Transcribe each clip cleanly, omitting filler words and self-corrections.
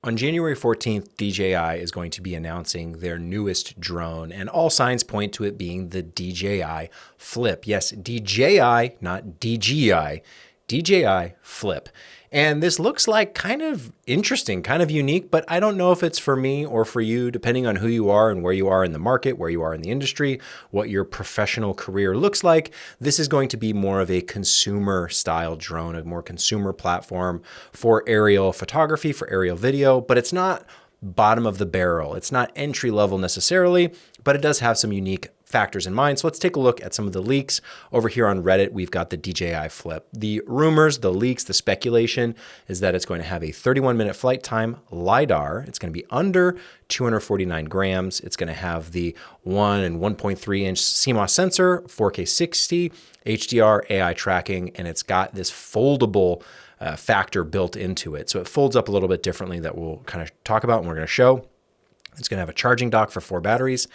On January 14th, DJI is going to be announcing their newest drone, and all signs point to it being the DJI Flip. Yes, DJI, not DJI, DJI Flip. And this looks like kind of interesting, kind of unique, but I don't know if it's for me or for you, depending on who you are and where you are in the market, where you are in the industry, what your professional career looks like. This is going to be more of a consumer style drone, a more consumer platform for aerial photography, for aerial video, but it's not bottom of the barrel. It's not entry level necessarily, but it does have some unique factors in mind. So let's take a look at some of the leaks. Over here on Reddit, we've got the DJI Flip. The rumors, the leaks, the speculation is that it's going to have a 31-minute flight time LiDAR. It's going to be under 249 grams. It's going to have the 1 and 1.3 inch CMOS sensor, 4K 60, HDR, AI tracking, and it's got this foldable factor built into it. So it folds up a little bit differently that we'll kind of talk about and we're going to show. It's going to have a charging dock for 4 batteries,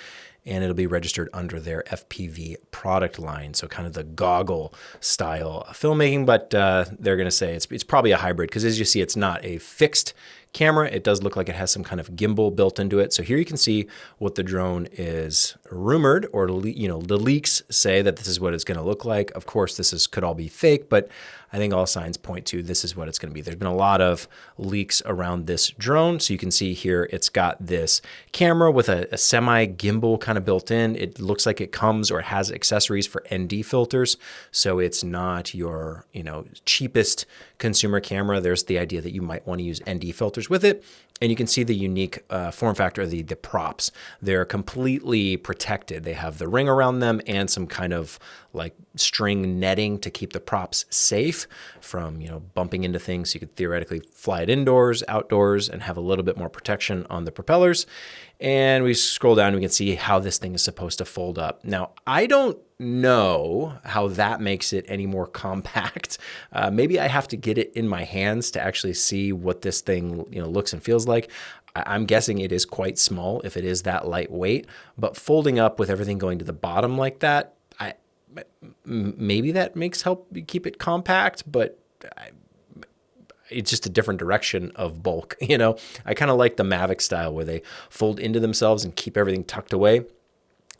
and it'll be registered under their FPV product line. So kind of the goggle style filmmaking, but they're going to say it's probably a hybrid because as you see, it's not a fixed camera. It does look like it has some kind of gimbal built into it. So here you can see what the drone is rumored, or the leaks say that this is what it's going to look like. Of course, could all be fake, but I think all signs point to this is what it's going to be. There's been a lot of leaks around this drone. So you can see here, it's got this camera with a semi-gimbal kind of built in. It looks like it comes or has accessories for ND filters. So it's not your, cheapest consumer camera. There's the idea that you might want to use ND filters with it. And you can see the unique form factor of the props. They're completely protected. They have the ring around them and some kind of like string netting to keep the props safe from, bumping into things. You could theoretically fly it indoors, outdoors, and have a little bit more protection on the propellers. And we scroll down and we can see how this thing is supposed to fold up. Now, I don't know how that makes it any more compact. Maybe I have to get it in my hands to actually see what this thing looks and feels like. I'm guessing it is quite small if it is that lightweight, but folding up with everything going to the bottom like that, maybe that help keep it compact, but it's just a different direction of bulk. I kind of like the Mavic style where they fold into themselves and keep everything tucked away.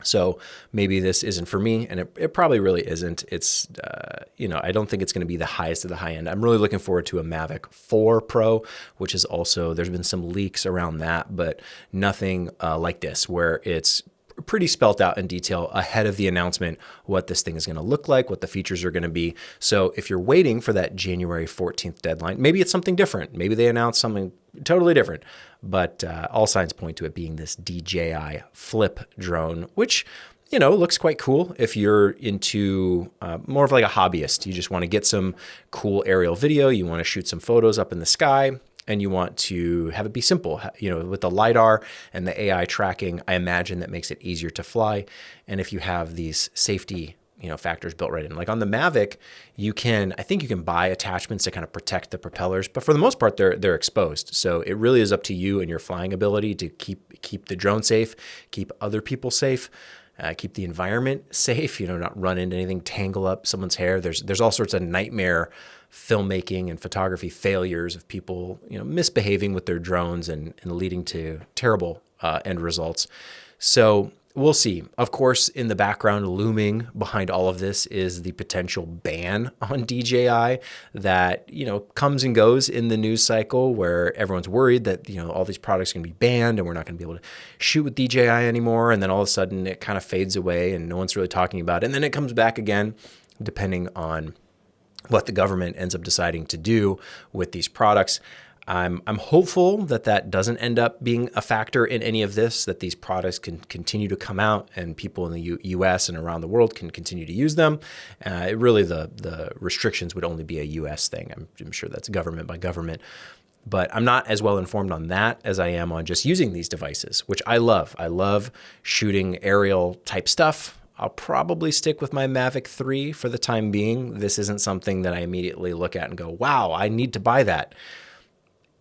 So maybe this isn't for me, and it probably really isn't. It's, I don't think it's going to be the highest of the high end. I'm really looking forward to a Mavic 4 Pro, which is also, there's been some leaks around that, but nothing like this, where it's pretty spelt out in detail ahead of the announcement what this thing is going to look like, what the features are going to be. So if you're waiting for that January 14th deadline, maybe it's something different. Maybe they announce something totally different, but all signs point to it being this DJI Flip drone, which, looks quite cool if you're into more of like a hobbyist. You just want to get some cool aerial video. You want to shoot some photos up in the sky, and you want to have it be simple. With the LiDAR and the AI tracking, I imagine that makes it easier to fly. And if you have these safety factors built right in. Like on the Mavic, I think you can buy attachments to kind of protect the propellers, but for the most part, they're exposed. So it really is up to you and your flying ability to keep the drone safe, keep other people safe, keep the environment safe, not run into anything, tangle up someone's hair. There's all sorts of nightmare filmmaking and photography failures of people, misbehaving with their drones and leading to terrible end results. So we'll see. Of course, in the background, looming behind all of this is the potential ban on DJI that, comes and goes in the news cycle, where everyone's worried that, all these products are going to be banned and we're not going to be able to shoot with DJI anymore. And then all of a sudden it kind of fades away and no one's really talking about it. And then it comes back again, depending on what the government ends up deciding to do with these products. I'm hopeful that doesn't end up being a factor in any of this, that these products can continue to come out and people in the US and around the world can continue to use them. Really, the restrictions would only be a US thing. I'm sure that's government by government. But I'm not as well informed on that as I am on just using these devices, which I love. I love shooting aerial type stuff. I'll probably stick with my Mavic 3 for the time being. This isn't something that I immediately look at and go, wow, I need to buy that.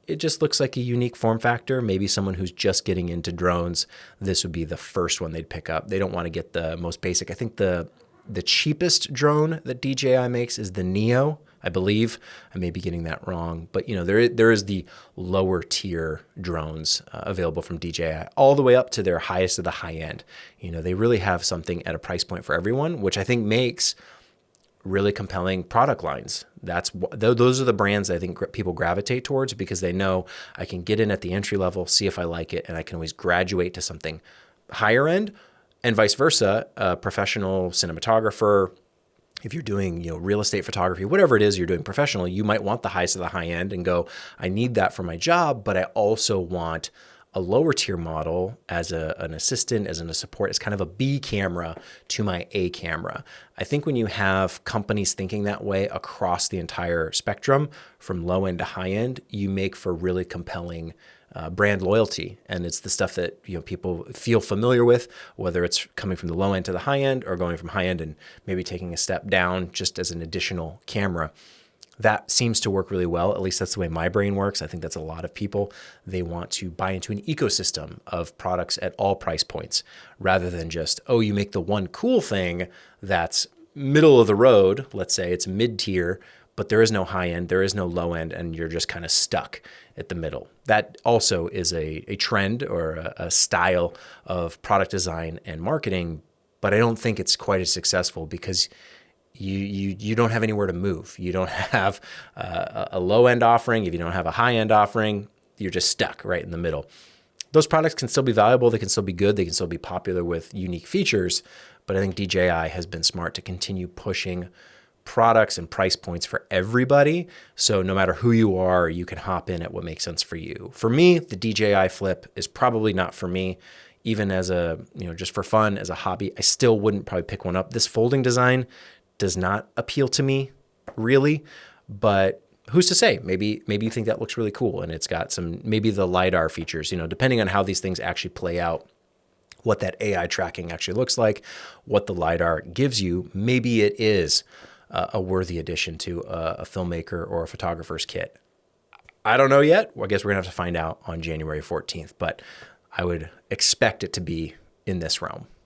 It just looks like a unique form factor. Maybe someone who's just getting into drones, this would be the first one they'd pick up. They don't want to get the most basic. I think the the cheapest drone that DJI makes is the Neo, I believe. I may be getting that wrong, but there is the lower tier drones available from DJI, all the way up to their highest of the high end. They really have something at a price point for everyone, which I think makes really compelling product lines. Those are the brands I think people gravitate towards, because they know I can get in at the entry level, see if I like it, and I can always graduate to something higher end, and vice versa. A professional cinematographer, if you're doing real estate photography, whatever it is you're doing professionally, you might want the highest of the high end and go, I need that for my job, but I also want a lower tier model as an assistant, as a support, as kind of a B camera to my A camera. I think when you have companies thinking that way across the entire spectrum, from low end to high end, you make for really compelling brand loyalty. And it's the stuff that people feel familiar with, whether it's coming from the low end to the high end, or going from high end and maybe taking a step down just as an additional camera. That seems to work really well. At least that's the way my brain works. I think that's a lot of people. They want to buy into an ecosystem of products at all price points, rather than just, oh, you make the one cool thing that's middle of the road. Let's say it's mid-tier, but there is no high end, there is no low end, and you're just kind of stuck at the middle. That also is a trend or a style of product design and marketing, but I don't think it's quite as successful, because you don't have anywhere to move. You don't have a low end offering. If you don't have a high end offering, you're just stuck right in the middle. Those products can still be valuable. They can still be good. They can still be popular with unique features. But I think DJI has been smart to continue pushing products and price points for everybody. So no matter who you are, you can hop in at what makes sense for you. For me, the DJI Flip is probably not for me. Even as just for fun, as a hobby, I still wouldn't probably pick one up. This folding design does not appeal to me really, but who's to say? Maybe you think that looks really cool, and it's got maybe the LiDAR features, depending on how these things actually play out, what that AI tracking actually looks like, what the LiDAR gives you. Maybe it is a worthy addition to a filmmaker or a photographer's kit. I don't know yet. Well, I guess we're gonna have to find out on January 14th, but I would expect it to be in this realm.